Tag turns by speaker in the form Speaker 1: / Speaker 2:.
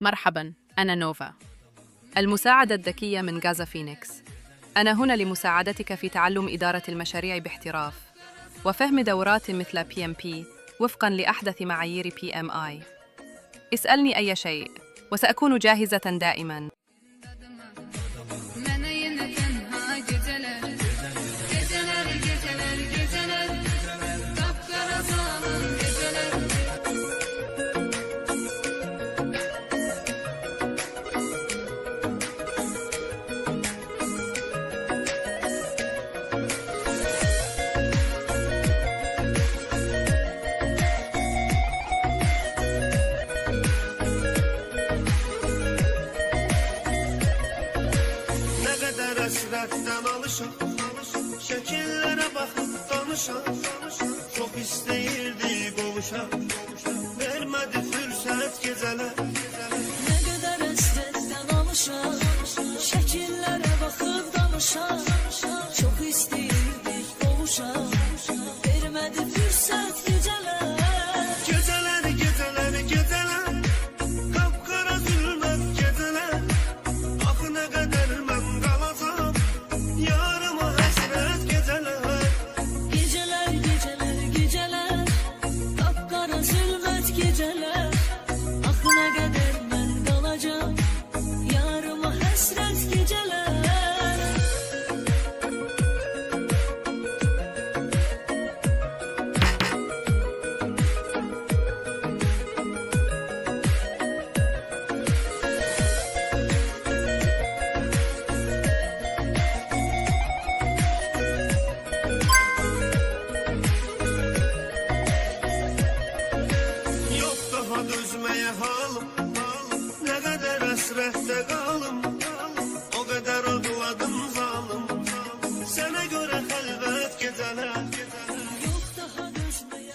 Speaker 1: مرحباً، أنا نوفا، المساعدة الذكية من غازا فينيكس. أنا هنا لمساعدتك في تعلم إدارة المشاريع باحتراف وفهم دورات مثل PMP وفقاً لأحدث معايير PMI. اسألني أي شيء وسأكون جاهزة دائماً.
Speaker 2: Həsrətdən alışaq, şəkillərə baxıb danışaq. Çox istəyirdi qovuşaq, vermədi fürsət gecələr.
Speaker 3: Nə qədər həsrətdən alışaq, şəkillərə baxıb danışaq. Çox istəyirdik qovuşaq, vermədi fürsət gecələr.
Speaker 2: Gecələr, gecələr, gecələr, qapqara zülmət gecələr. Axı nə qədər mən qalacam, yarıma həsrət gecələr.
Speaker 3: Gecələr, gecələr, gecələr, qapqara zülmət gecələr. Axı nə qədər mən qalacam, yarıma həsrət gecələr.
Speaker 2: Yox daha dözməyə halım, nə qədər həsrətdə qalım. O qədər ağladım zalım, sənə görə xəlvət gecələr.
Speaker 3: Yox daha dözməyə